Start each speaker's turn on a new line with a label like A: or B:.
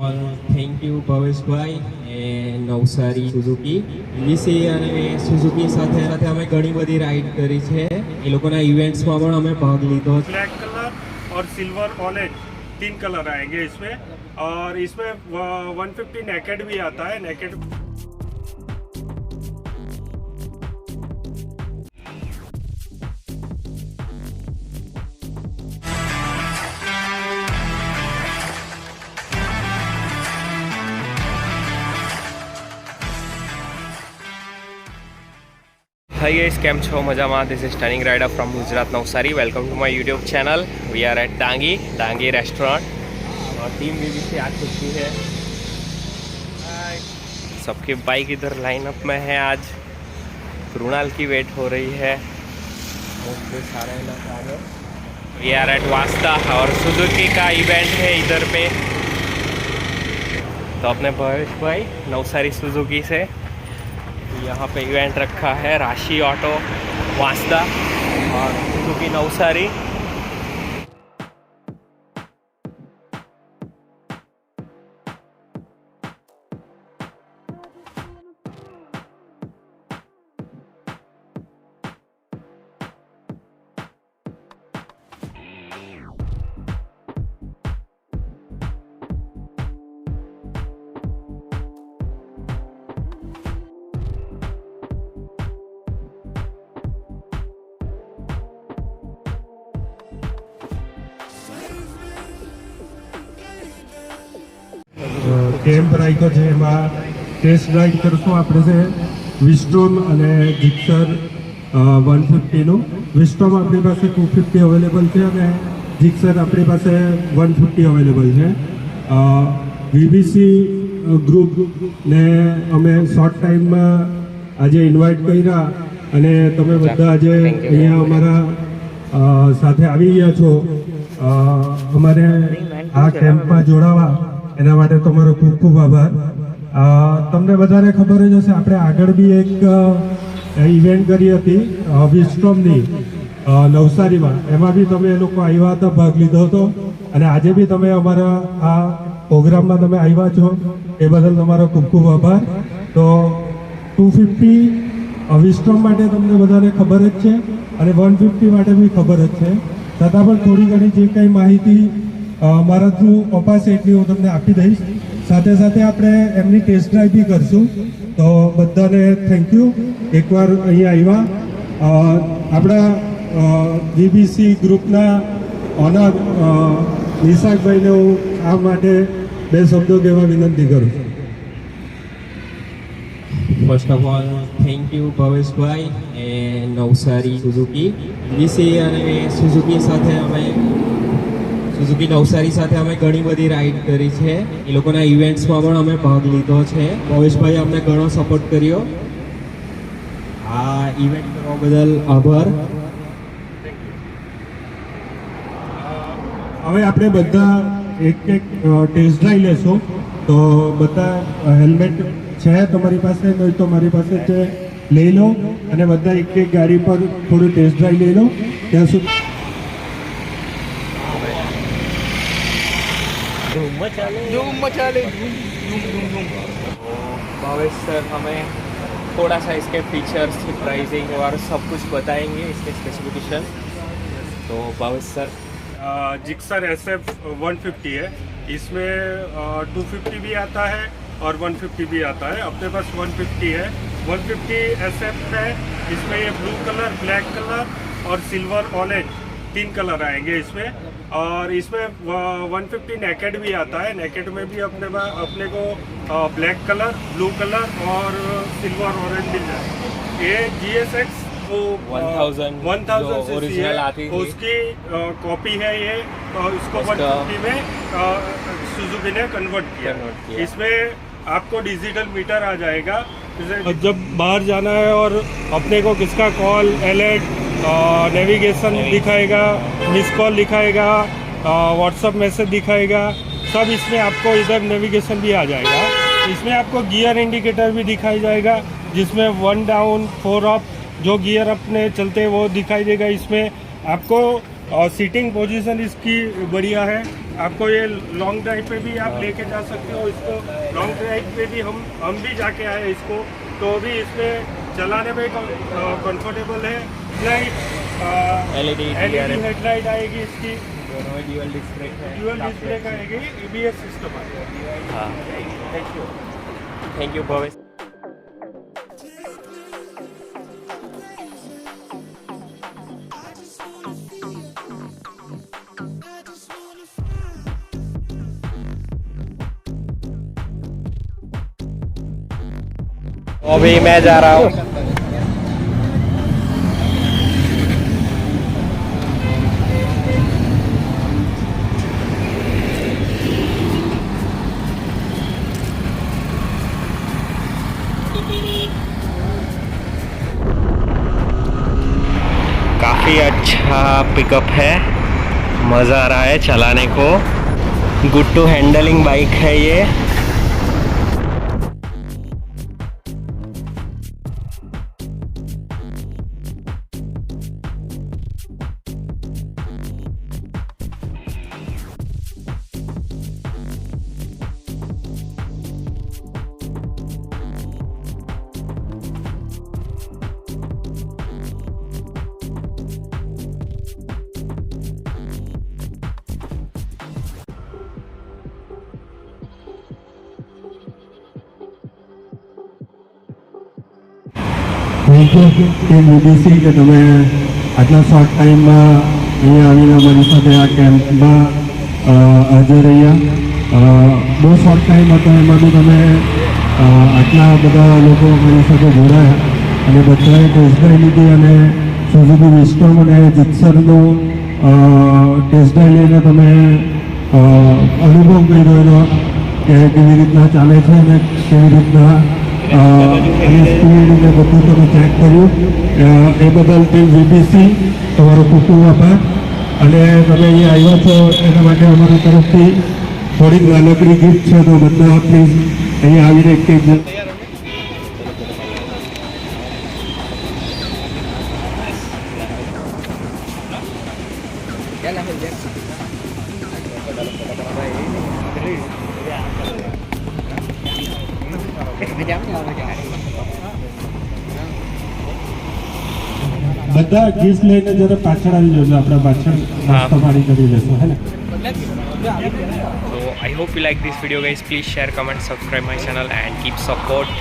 A: Thank you Bhaveshbhai એ Navsari Suzuki વિશે અને સુઝુકી સાથે સાથે અમે ઘણી બધી રાઈડ કરી છે એ લોકોના ઇવેન્ટ્સમાં પણ અમે ભાગ લીધો છે।
B: ब्लैक कलर और सिल्वर ऑरेंज 3 कलर आएंगे इसमें और इसमें 150 नेकेड भी आता है। नेकेड
C: हाय गाइस, केम छो मजामा। This is turning rider from Gujarat Navsari. Welcome to my YouTube channel. We are at Dangi restaurant और टीम भी पीछे आ चुकी है। सबकी बाइक इधर लाइनअप में है। आज कृणाल की वेट हो रही है। सारे लोग आ गए। वी आर एट वास्ता और सुजुकी का इवेंट है इधर पे। तो अपने भवेश भाई नवसारी सुजुकी से यहाँ पे इवेंट रखा है। राशि ऑटो वास्ता और सुजुकी नवसारी।
B: કેમ્પ રાખ્યો છે એમાં ટેસ્ટ રાઇડ કરશું આપણે છે વિસ્ટોમ અને જીક્સર 150નું। વિસ્ટોમ આપણી પાસે 250 અવેલેબલ છે અને જીક્સર આપણી પાસે 150 અવેલેબલ છે। વીબીસી ગ્રુપને અમે શોર્ટ ટાઈમમાં આજે ઇન્વાઇટ કર્યા અને તમે બધા આજે અહીંયા અમારા સાથે આવી ગયા છો અમારે આ કેમ્પમાં જોડાવા એના માટે તમારો ખૂબ ખૂબ આભાર। તમને બધાને ખબર જ હશે આપણે આગળ બી એક ઇવેન્ટ કરી હતી વિસ્ટોમની નવસારીમાં। એમાં બી તમે એ લોકો આવ્યા હતા, ભાગ લીધો હતો અને આજે બી તમે અમારા આ પ્રોગ્રામમાં તમે આવ્યા છો એ બદલ તમારો ખૂબ ખૂબ આભાર। તો 250 વિસ્ટોમ માટે તમને બધાને ખબર જ છે અને 150 માટે બી ખબર જ છે, છતાં પણ થોડી ઘણી જે કંઈ માહિતી મારા થ્રુ અપાશે એટલી હું તમને આપી દઈશ। સાથે સાથે આપણે એમની ટેસ્ટ ડ્રાઈવ બી કરશું। તો બધાને થેન્ક યુ એકવાર અહીંયા આવ્યા। આપણા જીબીસી ગ્રુપના ઓનર નિશાકભાઈને હું આ માટે બે શબ્દો કહેવા વિનંતી કરું છું।
A: First of all thank you Bhaveshbhai એ નવસારી સુઝુકી વિશે અને સુઝુકી સાથે અમે સુઝુકી નવસારી સાથે અમે ઘણી બધી રાઈડ કરી છે એ લોકોના ઇવેન્ટ્સમાં પણ અમે ભાગ લીધો છે। ભવેશભાઈ અમને ઘણો સપોર્ટ કર્યો। આ ઇવેન્ટ કરવા બદલ આભાર।
B: હવે આપણે બધા એક એક ટેસ્ટ ડ્રાઈવ લેશું। તો બધા હેલ્મેટ છે તમારી પાસે, નહીં તો મારી પાસે છે, લઈ લો અને બધા એક એક ગાડી પર થોડું ટેસ્ટ ડ્રાઈવ લઈ લો ત્યાં સુધી।
C: भावेश सर हमें थोड़ा सा इसके फीचर्स, प्राइसिंग और सब कुछ बताएंगे, इसके स्पेसिफिकेशन। तो भावेश सर
B: जिक्सर SF 150 है। इसमें 250 भी आता है और 150 भी आता है। अपने पास 150 है। 150 SF है। इसमें ये ब्लू कलर, ब्लैक कलर और सिल्वर ऑरेंज 3 कलर आएंगे इसमें। और इसमें 150 नेकेड भी आता है। नेकेड में भी अपने को ब्लैक कलर, ब्लू कलर और सिल्वर ऑरेंज मिल जाए। ये GSX 1000 सीसी है, उसकी कॉपी है ये। इसको 150 में सुजुकी ने कन्वर्ट किया। इसमें आपको डिजिटल मीटर आ जाएगा। जब बाहर जाना है और अपने को किसका कॉल, अलर्ट, नेविगेशन दिखाएगा, मिस कॉल दिखाएगा, व्हाट्सअप मैसेज दिखाएगा, सब इसमें आपको इधर नेविगेशन भी आ जाएगा। इसमें आपको गियर इंडिकेटर भी दिखाई जाएगा, जिसमें 1 डाउन 4 अप जो गियर अपने चलते हैं वो दिखाई देगा। इसमें आपको सीटिंग पोजीशन इसकी बढ़िया है। आपको ये लॉन्ग ड्राइव पे भी आप लेके जा सकते हो इसको। लॉन्ग ड्राइव पे भी हम भी जाके आए इसको, तो भी इसमें चलाने में कंफर्टेबल है।
C: LED
B: हेडलाइट आएगी इसकी,
C: ड्यूअल डिस्प्ले है,
B: ड्यूअल डिस्प्ले का आएगी, EBS सिस्टम आएगा।
C: हाँ थैंक यू भवेश। अभी मैं जा रहा हूँ। काफ़ी अच्छा पिकअप है, मज़ा आ रहा है चलाने को। गुड टू हैंडलिंग बाइक है ये।
B: થેન્ક યુ ટીમ UBC કે તમે આટલા શોર્ટ ટાઈમમાં અહીંયા આવીને અમારી સાથે આ કેમ્પમાં હાજર રહ્યા। બહુ શોર્ટ ટાઈમ હતો, એમાં બી તમે આટલા બધા લોકો અમારી સાથે જોડાયા અને બધાએ ટેસ્ટ ડ્રાઈવ લીધી અને સુઝુકી વિસ્ટોમ અને જીક્સરનું ટેસ્ટ ડ્રાઈવ લઈને તમે અનુભવ કર્યો એનો કે કેવી રીતના ચાલે છે અને કેવી રીતના અને સ્પીડ ને બધું તમે ચેક કર્યું। એ બદલ ટીમ UBC તમારો ખૂબ ખૂબ આભાર। અને તમે અહીંયા આવ્યા છો એના માટે અમારી તરફથી થોડીક નાનકડી ગિફ્ટ છે, તો બધા પ્લીઝ અહીંયા આવીને એક બધા ગિફ્ટ લઈને જરા પાછળ આવી જજો, આપણે પાછળ નાસ્તો પાણી કરી લેશું, હે ને?
C: So I hope you like this video guys. Please share, comment, subscribe my channel and keep support.